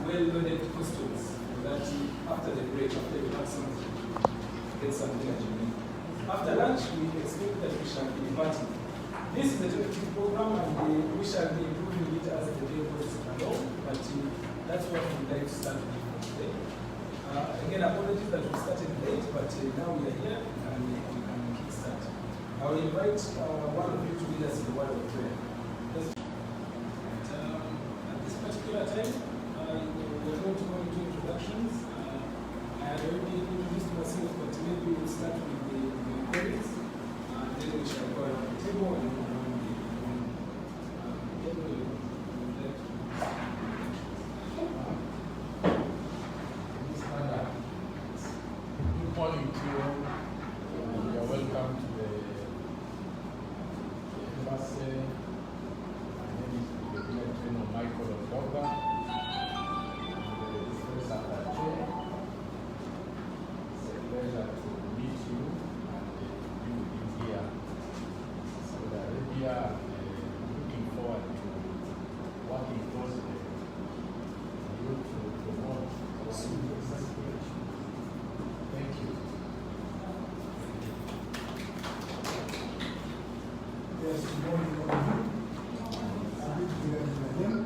well-loaded questions that after the break, after we have some get some energy. After lunch, we expect that we shall be departing. This is a tentative program, and we shall be improving it as the day goes along, but that's what we'd like to start with for today. Again, apologies that we started late, but now we are here and we can kickstart. I will invite one of you to lead us in the word of prayer. At this particular time, we're going to go into introductions. I had already introduced myself, but maybe we'll start with the colleagues, and then we shall go around the table and around the room. Good morning to you. You're welcome to the embassy. My name is Lieutenant General Michael Odoga. It's a pleasure to meet you and be with you here. Saudi Arabia, looking forward to working closely with you to promote our successful. Thank you. Yes, good morning, everyone. I'm here to hear my name.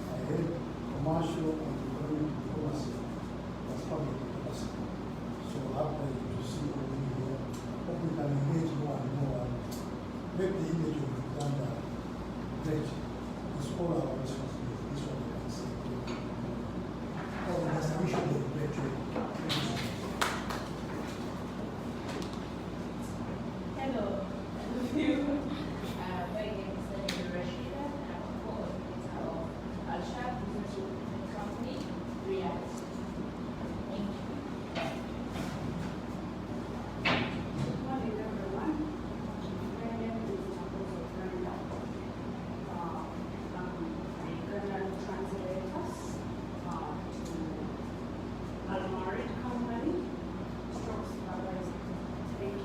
I head commercial and economic diplomacy as public diplomacy. So happy to see all of you here. Hope we can engage more and more and make the image of Uganda great. It's all our responsibility. This one we can say. Oh, yes, we should be great. Hello, my name is Rashida, and I'm a co-organizer of Al-Shab Business Company, Riyadh. Thank you. Good morning, everyone. My name is Makoto Brenda. I'm a Ugandan translators to Al-Marid Company, Strokes Supervisor. Thank you.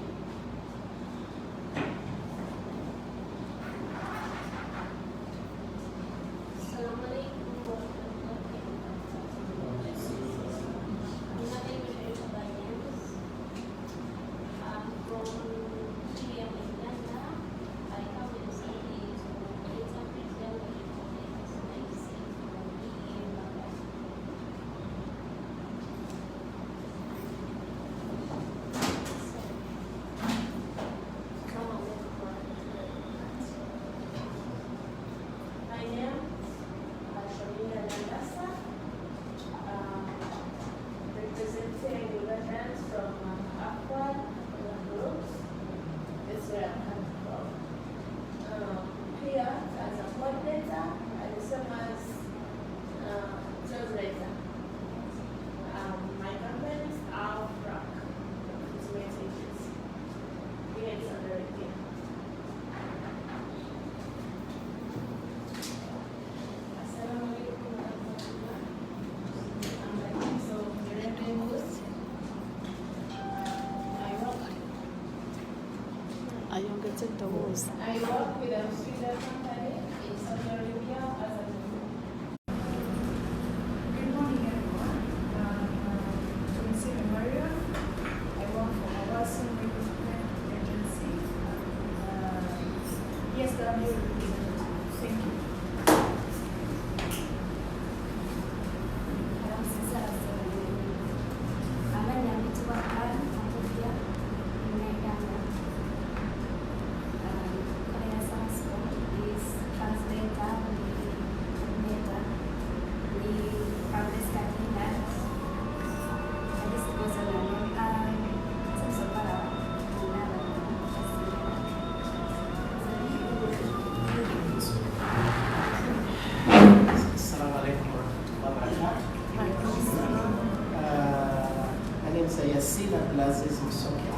My name is Shamina Nandasa, representing Ugandans from Aqua groups. That's where I'm coming from. Here as a coordinator and the same as translator. My company is Alfrac, Ultimate Agency. Here in Saudi Arabia. Assalamualaikum warahmatullahi wabarakatuh. I'm like so very host. I work with a Sweden company in Saudi Arabia as a Good morning, everyone. I'm Maria. I work for a Watson Recruitment Agency. ESW representative. Thank you. Assalamu alaikum warahmatullahi wabarakatuh. My name is Yasin Abdulaziz Musoke,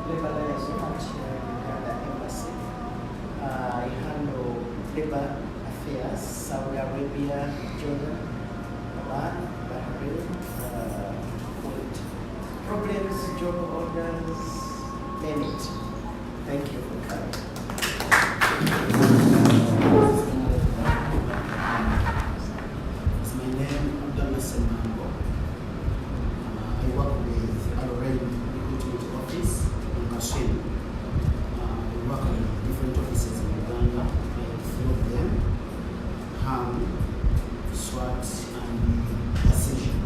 labor liaison at Uganda Embassy. I handle labor affairs, Saudi Arabia, Jordan, Oman, Bahrain, Kuwait. Problems, job orders, name it. Thank you for coming. My name is team. We work on different offices in Uganda, and three of them, HAM, SWAT, and Ascension.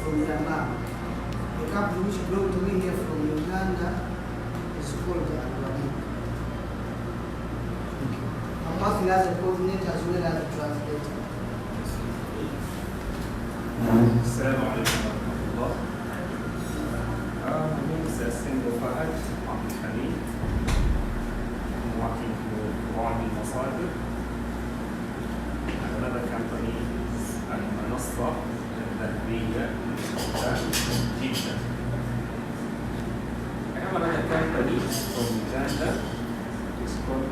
From Uganda. The company which brought me here from Uganda is called Alwali. I'm working as a coordinator as well as a translator. Assalamu alaikum wa rahmatullah. My name is Single Fahad Abdul Hamid. I'm working for Wadi Masadir. And another company is Al-Manassa Al-Tarbiyya Jeddah. I have another company from Uganda. It's called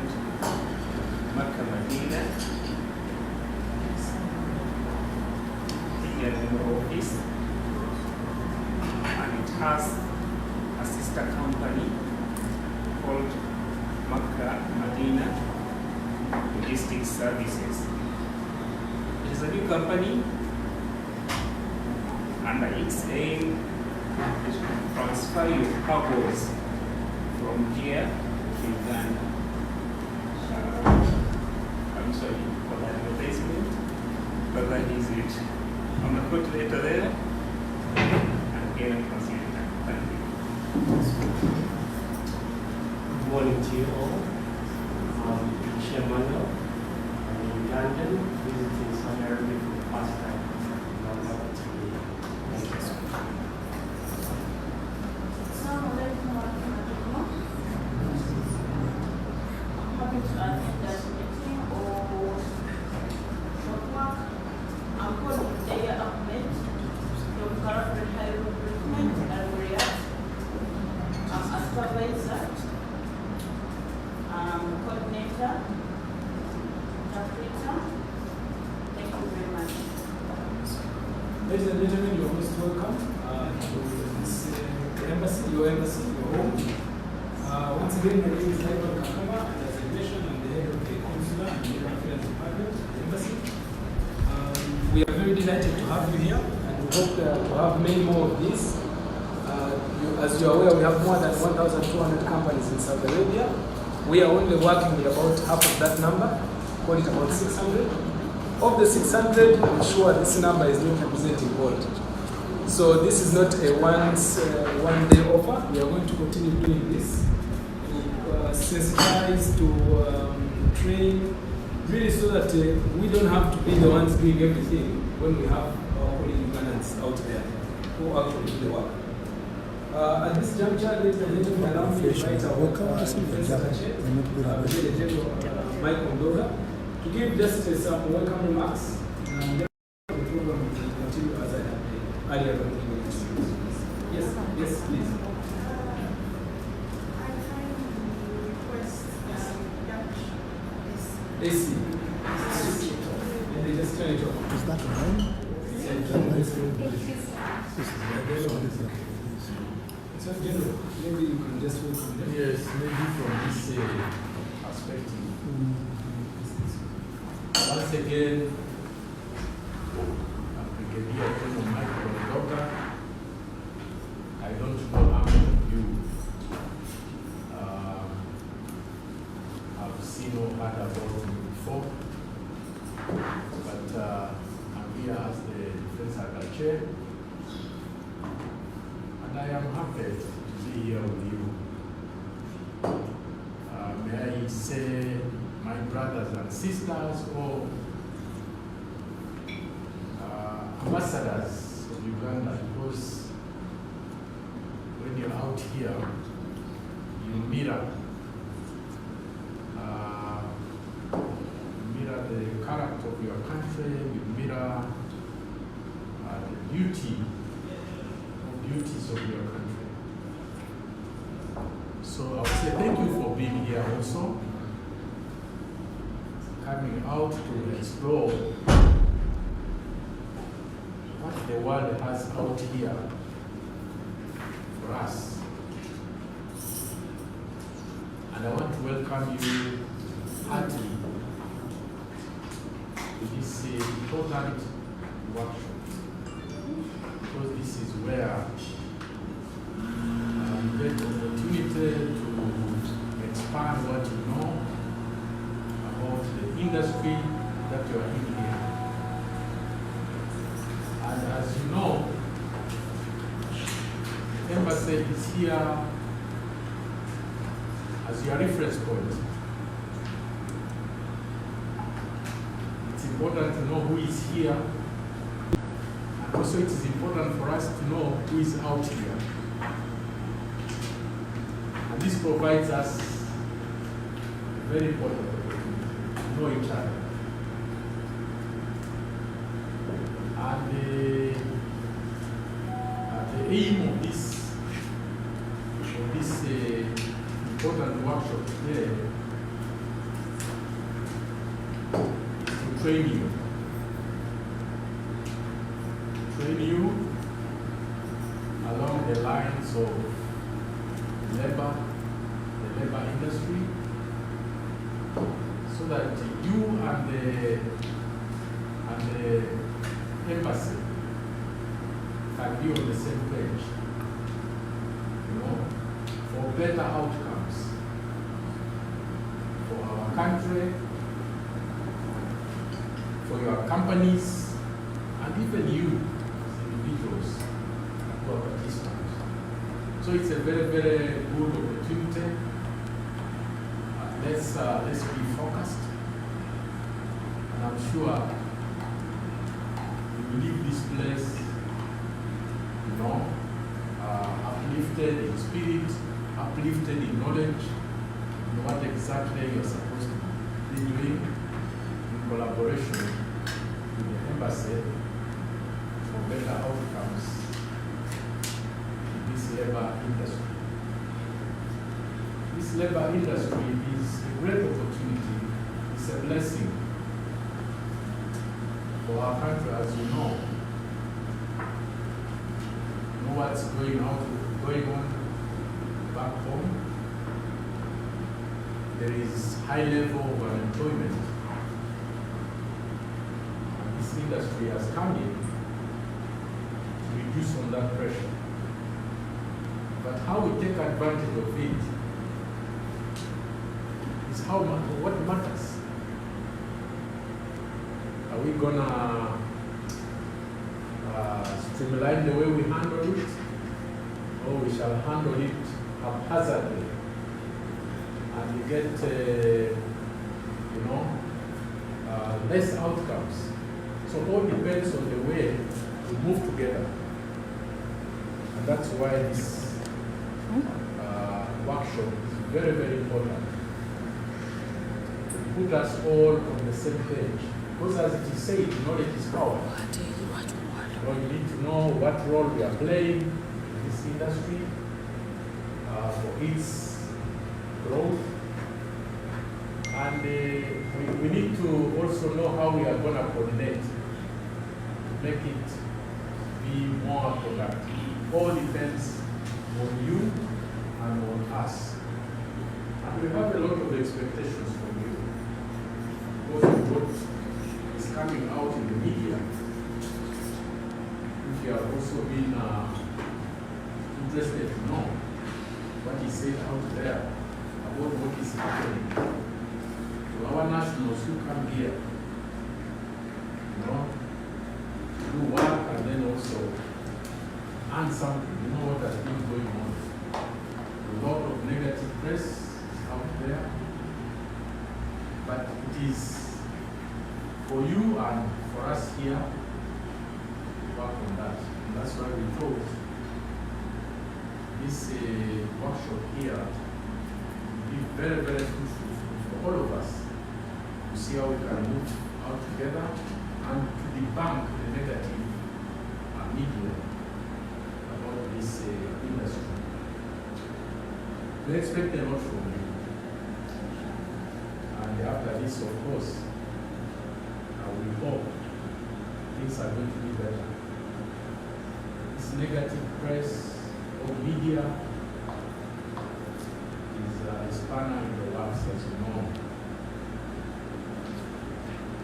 Makkah Medina. Here in the office. And it has a sister company called Makkah Medina Logistics Services. It is a new company, and its aim is to transfer your cargoes from here to Uganda. I'm sorry for the advertisement, but that is it. I'm going to put later there, and again I'm considering that. Thank you. Good morning to you all. I'm Shemano. I'm a Ugandan visiting Saudi Arabia for the past time. I'm happy to be here. Thank you. Assalamu alaikum wa rahmatullah. I'm happy to attend that meeting or work. I'm called Aya Ahmed from Karafil High Recruitment and Riyadh. I'm a supervisor, coordinator, interpreter. Thank you very much. Ladies and gentlemen, you're most welcome to this embassy, your home. Once again, my name is Ivan Kakama, and as I mentioned, I'm the head of the consular and Indian affairs department of the embassy. We are very delighted to have you here, and we hope to have many more of these. As you are aware, we have more than 1,200 companies in Saudi Arabia. We are only working with about half of that number, call it about 600. Of the 600, I'm sure this number is not representing all. So this is not a one-day offer. We are going to continue doing this to sensitize, to train, really so that we don't have to be the ones doing everything when we have our colleague Ugandans out there who actually do the work. At this juncture, ladies and gentlemen, allow me to invite our Defense Secretary, Brigadier General Mike Ondoga, to give just some welcome remarks. And then the program will continue as I have earlier on. Yes, yes, please. I kindly request AC. And they just turn it off. Is that on? So, General, maybe you can just welcome them. Yes, maybe from this perspective. Once again, Brigadier General Michael Odoga, I don't know how many of you have seen or heard about me before, but I'm here as the Defense Secretary Chair, and I am happy to be here with you. May I say, my brothers and sisters, or ambassadors of Uganda, because when you're out here, you mirror the character of your country, you mirror the beauties of your country. So I would say thank you for being here also, coming out to explore what the world has out here for us. And I want to welcome you heartily to this important workshop, because this is where you get the opportunity to expand what you know about the industry that you are in here. And as you know, the embassy is here as your reference point. It's important to know who is here, and also it is important for us to know who is out here. And this provides us a very important opportunity to know each other. And the aim of this important workshop today is to train you. Train you along the lines of the labor industry, so that you and the embassy can be on the same page, for better outcomes for our country, for your companies, and even you as individuals who are participants. So it's a very, very good opportunity. Let's be focused, and I'm sure leave this place, uplifted in spirit, uplifted in knowledge, in what exactly you're supposed to be doing in collaboration with the embassy for better outcomes in this labor industry. This labor industry is a great opportunity, it's a blessing for our country, as you know. You know what's going on back home. There is high level of unemployment. And this industry has come in to reduce on that pressure. But how we take advantage of it is what matters. Are we gonna streamline the way we handle it, or we shall handle it haphazardly and we get, less outcomes? So all depends on the way we move together, and that's why this workshop is very, very important to put us all on the same page. Because as it is said, knowledge is power. So you need to know what role we are playing in this industry for its growth. And we need to also know how we are going to coordinate to make it be more productive. All depends on you and on us. And we have a lot of expectations from you because of what is coming out in the media. If you have also been interested to know what is said out there about what is happening to our nationals who come here, to do work and then also earn something. You know what has been going on. A lot of negative press out there, but it is for you and for us here to work on that. And that's why we thought this workshop here will be very, very fruitful for all of us to see how we can move out together and to debunk the negative media about this industry. We expect a lot from you. And after this, of course, we hope things are going to be better. This negative press or media is a spanner in the works, as you know.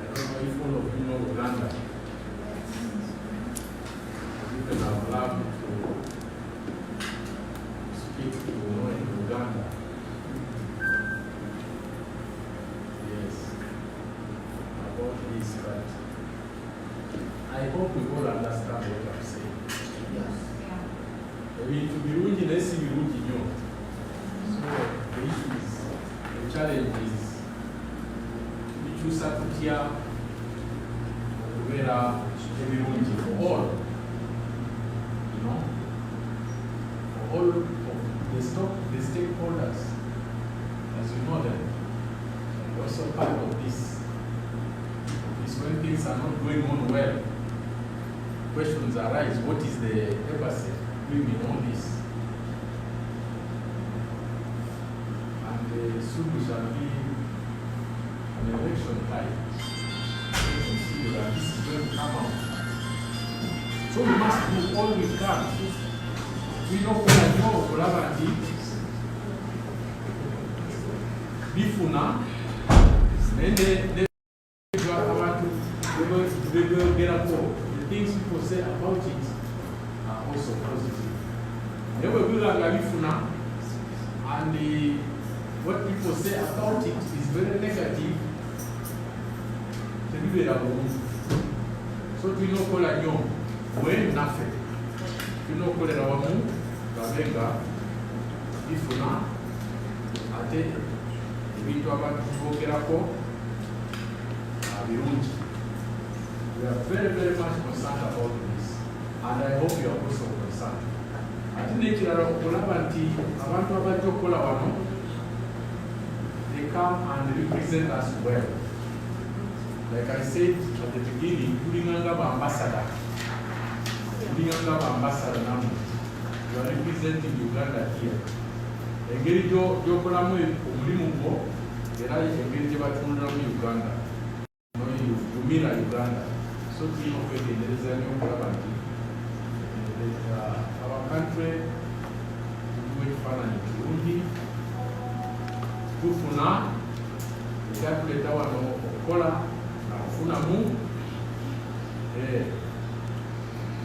I don't know if all of you know Uganda. You can have loved to speak to in Uganda. Yes, about this, but I hope we all understand what I'm saying. Yes. To be ruined, let's see, So the issue is, the challenge is to choose a tier where for all, for all of the stakeholders, as you know them, and also part of this is when things are not going on well, questions arise. What is the embassy doing in all this? And soon we shall be an election time. And this is going to come out. So we must do all we can. We know what I know of collaborative. Bifuna, then they will get up. The things people say about it are also positive. They will be like Bifuna, and what people say about it is very negative. So we know call a young when nothing. We know call a woman, Gavenga, Bifuna, Ate, Vito about Bokerapo, Birunji. We are very, very much concerned about this, and I hope you are also concerned. I think they come and represent us well. Like I said at the beginning, Kulinganga ambassador. Kulinganga ambassador now. You are representing Uganda here. Engeri gy'okolamu omulimu gwo era engeri gye batunulamu Uganda. Yumira Uganda. So tulina okwegendereza nnyo okulaba nti our country tuliwo ekifaananyi kirungi tufuna ekyatuleeta wano okukola nakufunamu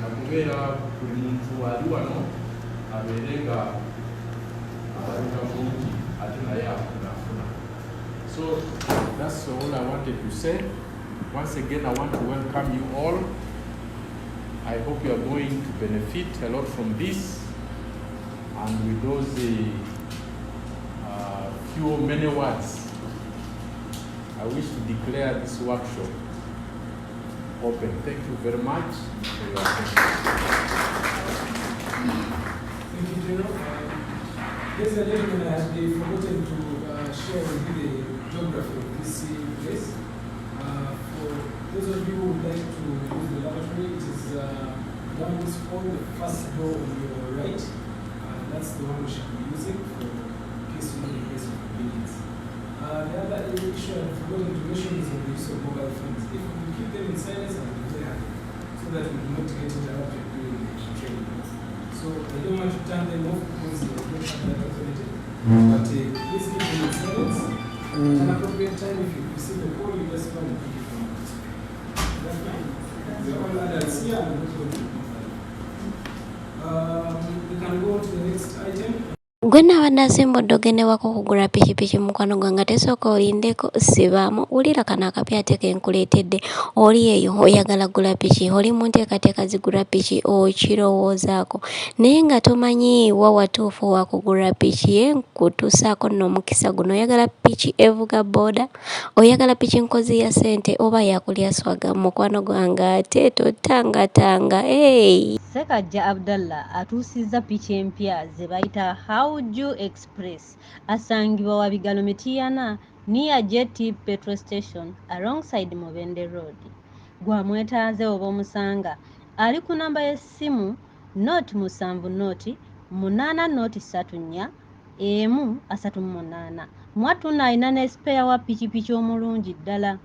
nakubeera buli muntu ali wano abeere nga alabika bulungi ate naye afuna. So that's all I wanted to say. Once again, I want to welcome you all. I hope you are going to benefit a lot from this. And with those many words, I wish to declare this workshop open. Thank you very much for your attention. Thank you, General. Ladies and gentlemen, I have forgotten to share with you the geography of this place. For those of you who would like to use the laboratory, it is down this hall, the first door on your right. That's the one we should be using for in case you need a place of convenience. The other issue I've forgotten to mention is the use of mobile phones. If we keep them in silence, I'll be very happy so that we do not get interrupted during the training. So I don't want to turn them off because they don't have that authority. But this 15 minutes, an appropriate time if you receive the call, you just go and pick it from us. We are all adults here and not going to be we can go to the next item. Gwe n'abannansimbu ddogene wako kugula pikipiki mukwano gwange tesooka olindeko sibaamu wulira kano akapya ate ke nkuleetedde oli eyo oyagala gula piki oli mu nteekateeka zigula piki okirowoozaako naye nga tomanyi wa watuufu wa kugula piki ye nkutuusaako nno omukisa guno oyagala piki evuga booda oyagala piki nkozi ya ssente oba yakulya swaga mukwano gwange ate totangatanga Sekajja Abdallah atuusizza piki empya ze bayita Hauju Express asangibwa wa Bigalo Mitiana near JT Petrol Station alongside Mubende Road. Gwamwetaaze oba omusanga ali ku namba y'essimu noti 7 noti 8 noti 34 138 mwatuna alina ne spare wa pikipiki omulungi ddala.